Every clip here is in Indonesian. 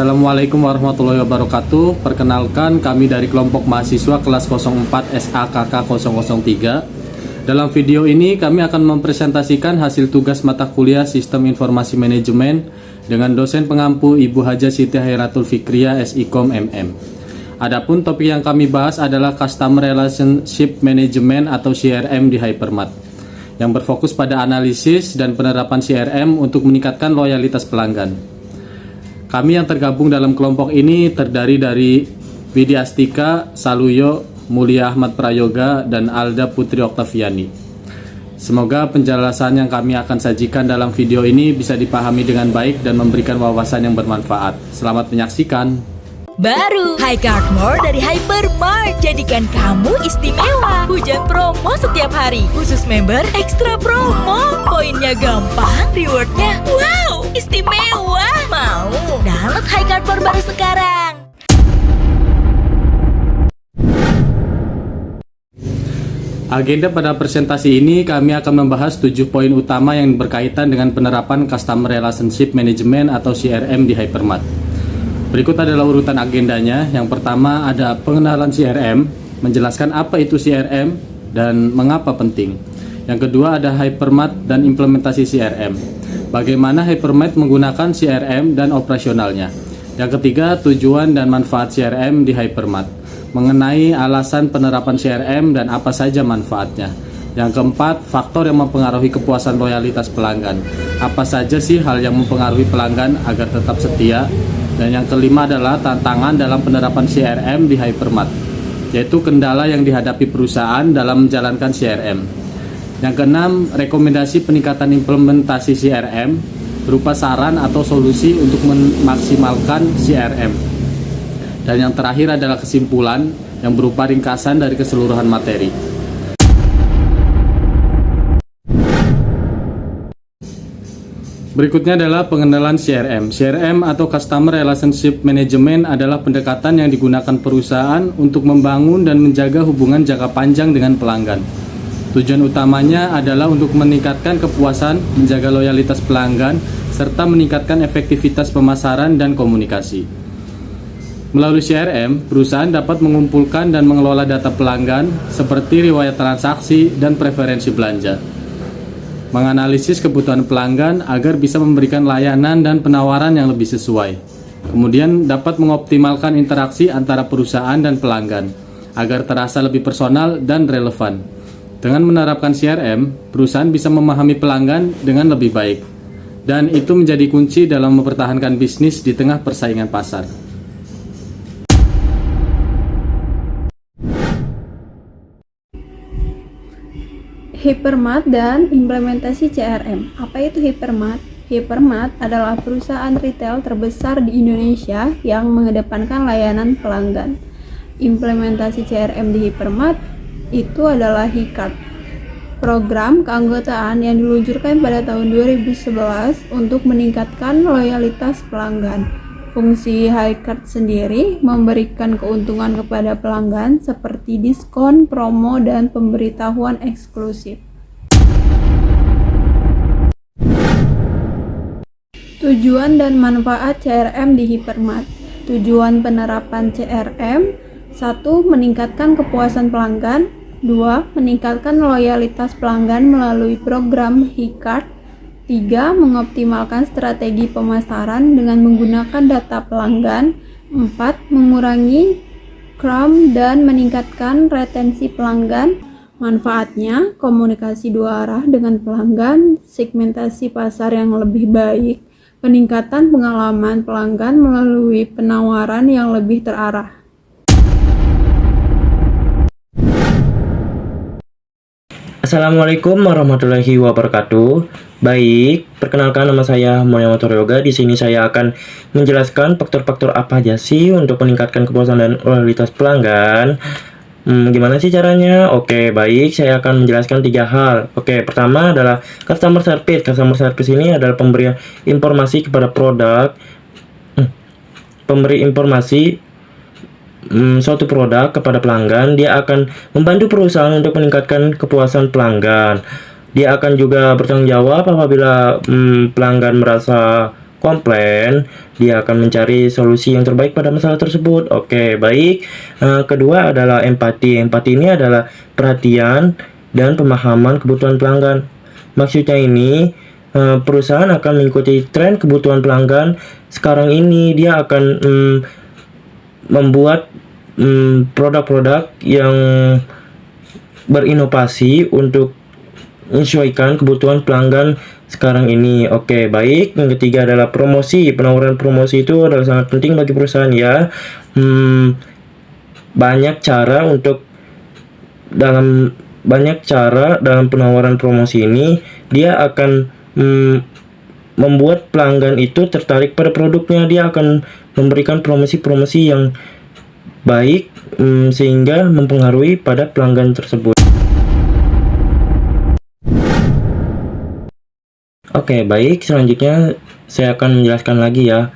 Assalamualaikum warahmatullahi wabarakatuh. Perkenalkan, kami dari kelompok mahasiswa kelas 04 SAKK 003. Dalam video ini kami akan mempresentasikan hasil tugas mata kuliah Sistem Informasi Manajemen dengan dosen pengampu Ibu Haja Siti Hairatul Fikriah SIKOM MM. Adapun topik yang kami bahas adalah Customer Relationship Management atau CRM di Hypermart, yang berfokus pada analisis dan penerapan CRM untuk meningkatkan loyalitas pelanggan. Kami yang tergabung dalam kelompok ini terdiri dari Widya Astika, Saluyo, Mulia Ahmad Prayoga, dan Alda Putri Oktaviani. Semoga penjelasan yang kami akan sajikan dalam video ini bisa dipahami dengan baik dan memberikan wawasan yang bermanfaat. Selamat menyaksikan. Baru Highcard More dari Hypermart, jadikan kamu istimewa. Hujan promo setiap hari, khusus member ekstra promo. Poinnya gampang, rewardnya wow, istimewa. Mau? Download Highcard More baru sekarang. Agenda pada presentasi ini kami akan membahas 7 poin utama yang berkaitan dengan penerapan Customer Relationship Management atau CRM di Hypermart. Berikut adalah urutan agendanya. Yang pertama ada pengenalan CRM, menjelaskan apa itu CRM dan mengapa penting. Yang kedua ada Hypermart dan implementasi CRM, bagaimana Hypermart menggunakan CRM dan operasionalnya. Yang ketiga tujuan dan manfaat CRM di Hypermart, mengenai alasan penerapan CRM dan apa saja manfaatnya. Yang keempat, faktor yang mempengaruhi kepuasan loyalitas pelanggan. Apa saja sih hal yang mempengaruhi pelanggan agar tetap setia? Dan yang kelima adalah tantangan dalam penerapan CRM di Hypermart, yaitu kendala yang dihadapi perusahaan dalam menjalankan CRM. Yang keenam, rekomendasi peningkatan implementasi CRM berupa saran atau solusi untuk memaksimalkan CRM. Dan yang terakhir adalah kesimpulan yang berupa ringkasan dari keseluruhan materi. Berikutnya adalah pengenalan CRM. CRM atau Customer Relationship Management adalah pendekatan yang digunakan perusahaan untuk membangun dan menjaga hubungan jangka panjang dengan pelanggan. Tujuan utamanya adalah untuk meningkatkan kepuasan, menjaga loyalitas pelanggan, serta meningkatkan efektivitas pemasaran dan komunikasi. Melalui CRM, perusahaan dapat mengumpulkan dan mengelola data pelanggan seperti riwayat transaksi dan preferensi belanja, menganalisis kebutuhan pelanggan agar bisa memberikan layanan dan penawaran yang lebih sesuai. Kemudian dapat mengoptimalkan interaksi antara perusahaan dan pelanggan agar terasa lebih personal dan relevan. Dengan menerapkan CRM, perusahaan bisa memahami pelanggan dengan lebih baik, dan itu menjadi kunci dalam mempertahankan bisnis di tengah persaingan pasar. Hypermart dan implementasi CRM. Apa itu Hypermart? Hypermart adalah perusahaan retail terbesar di Indonesia yang mengedepankan layanan pelanggan. Implementasi CRM di Hypermart itu adalah Highcard, program keanggotaan yang diluncurkan pada tahun 2011 untuk meningkatkan loyalitas pelanggan. Fungsi Highcard sendiri memberikan keuntungan kepada pelanggan seperti diskon, promo, dan pemberitahuan eksklusif. Tujuan dan manfaat CRM di Hypermart. Tujuan penerapan CRM: 1. Meningkatkan kepuasan pelanggan. 2. Meningkatkan loyalitas pelanggan melalui program Highcard. 3. Mengoptimalkan strategi pemasaran dengan menggunakan data pelanggan. 4. Mengurangi churn dan meningkatkan retensi pelanggan. Manfaatnya, komunikasi dua arah dengan pelanggan, segmentasi pasar yang lebih baik, peningkatan pengalaman pelanggan melalui penawaran yang lebih terarah. Assalamualaikum warahmatullahi wabarakatuh. Baik, perkenalkan nama saya Mulia Ahmad Prayoga. Di sini saya akan menjelaskan faktor-faktor apa aja sih untuk meningkatkan kepuasan dan loyalitas pelanggan. Gimana sih caranya? Oke, baik, saya akan menjelaskan 3 hal. Oke, pertama adalah customer service. Customer service ini adalah pemberian informasi kepada produk, pemberi informasi suatu produk kepada pelanggan. Dia akan membantu perusahaan untuk meningkatkan kepuasan pelanggan. Dia akan juga bertanggung jawab apabila pelanggan merasa komplain, dia akan mencari solusi yang terbaik pada masalah tersebut. Oke, baik. Kedua adalah empati. Empati ini adalah perhatian dan pemahaman kebutuhan pelanggan. Maksudnya ini, perusahaan akan mengikuti tren kebutuhan pelanggan. Sekarang ini dia akan membuat produk-produk yang berinovasi untuk menyesuaikan kebutuhan pelanggan sekarang ini. Oke, baik. Yang ketiga adalah promosi. Penawaran promosi itu adalah sangat penting bagi perusahaan ya. Banyak cara dalam penawaran promosi ini. Dia akan membuat pelanggan itu tertarik pada produknya. Dia akan memberikan promosi-promosi yang baik sehingga mempengaruhi pada pelanggan tersebut. Oke, baik. Selanjutnya saya akan menjelaskan lagi ya,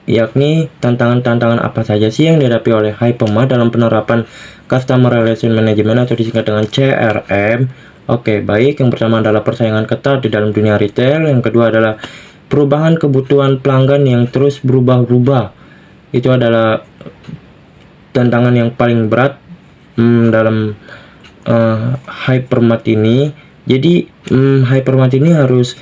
yakni tantangan-tantangan apa saja sih yang dihadapi oleh Hypermart dalam penerapan Customer Relation Management atau disingkat dengan CRM. Oke, baik. Yang pertama adalah persaingan ketat di dalam dunia retail. Yang kedua adalah perubahan kebutuhan pelanggan yang terus berubah-ubah. Itu adalah tantangan yang paling berat dalam Hypermart ini. Jadi Hypermart ini harus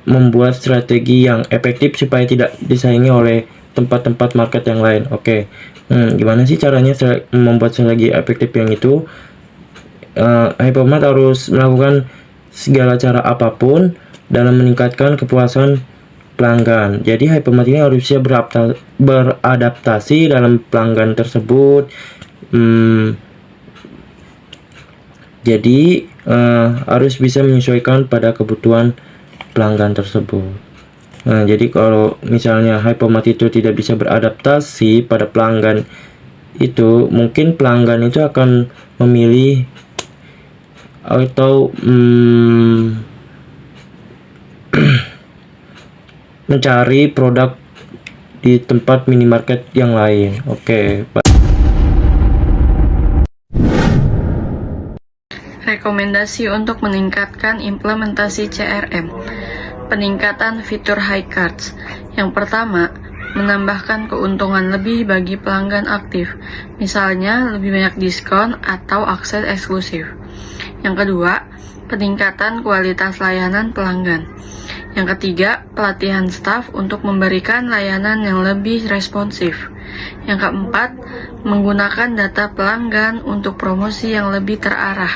membuat strategi yang efektif supaya tidak disaingi oleh tempat-tempat market yang lain. Oke, gimana sih caranya membuat strategi efektif yang itu? Hypermart harus melakukan segala cara apapun dalam meningkatkan kepuasan pelanggan. Jadi Hypermart ini harus bisa beradaptasi dalam pelanggan tersebut. Jadi harus bisa menyesuaikan pada kebutuhan pelanggan tersebut. Nah, jadi kalau misalnya Hypermart itu tidak bisa beradaptasi pada pelanggan itu, mungkin pelanggan itu akan memilih atau mencari produk di tempat minimarket yang lain. Oke. Rekomendasi untuk meningkatkan implementasi CRM. Peningkatan fitur high cards. Yang pertama, menambahkan keuntungan lebih bagi pelanggan aktif, misalnya lebih banyak diskon atau akses eksklusif. Yang kedua, peningkatan kualitas layanan pelanggan. Yang ketiga, pelatihan staf untuk memberikan layanan yang lebih responsif. Yang keempat, menggunakan data pelanggan untuk promosi yang lebih terarah.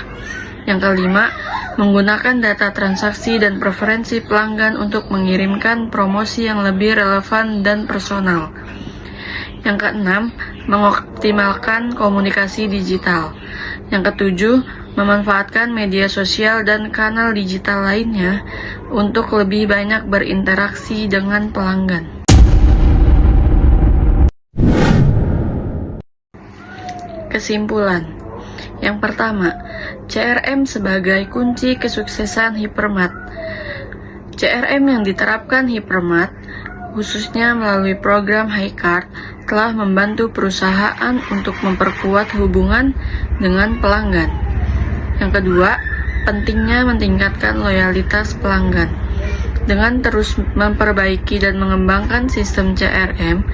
Yang kelima, menggunakan data transaksi dan preferensi pelanggan untuk mengirimkan promosi yang lebih relevan dan personal. Yang keenam, mengoptimalkan komunikasi digital. Yang ketujuh, memanfaatkan media sosial dan kanal digital lainnya untuk lebih banyak berinteraksi dengan pelanggan. Kesimpulan. Yang pertama, CRM sebagai kunci kesuksesan Hypermart. CRM yang diterapkan Hypermart, khususnya melalui program HiCard, telah membantu perusahaan untuk memperkuat hubungan dengan pelanggan. Yang kedua, pentingnya meningkatkan loyalitas pelanggan. Dengan terus memperbaiki dan mengembangkan sistem CRM,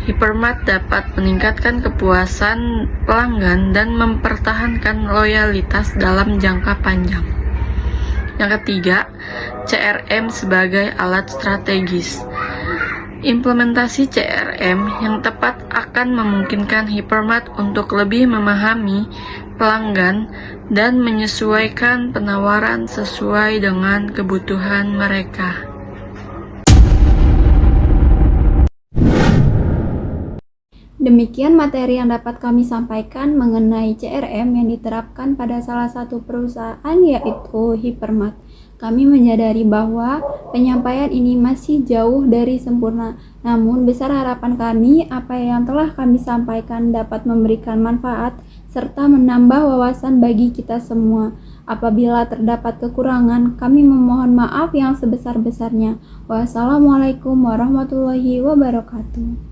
Hypermart dapat meningkatkan kepuasan pelanggan dan mempertahankan loyalitas dalam jangka panjang. Yang ketiga, CRM sebagai alat strategis. Implementasi CRM yang tepat akan memungkinkan Hypermart untuk lebih memahami pelanggan dan menyesuaikan penawaran sesuai dengan kebutuhan mereka. Demikian materi yang dapat kami sampaikan mengenai CRM yang diterapkan pada salah satu perusahaan, yaitu Hypermart. Kami menyadari bahwa penyampaian ini masih jauh dari sempurna. Namun besar harapan kami apa yang telah kami sampaikan dapat memberikan manfaat serta menambah wawasan bagi kita semua. Apabila terdapat kekurangan, kami memohon maaf yang sebesar-besarnya. Wassalamualaikum warahmatullahi wabarakatuh.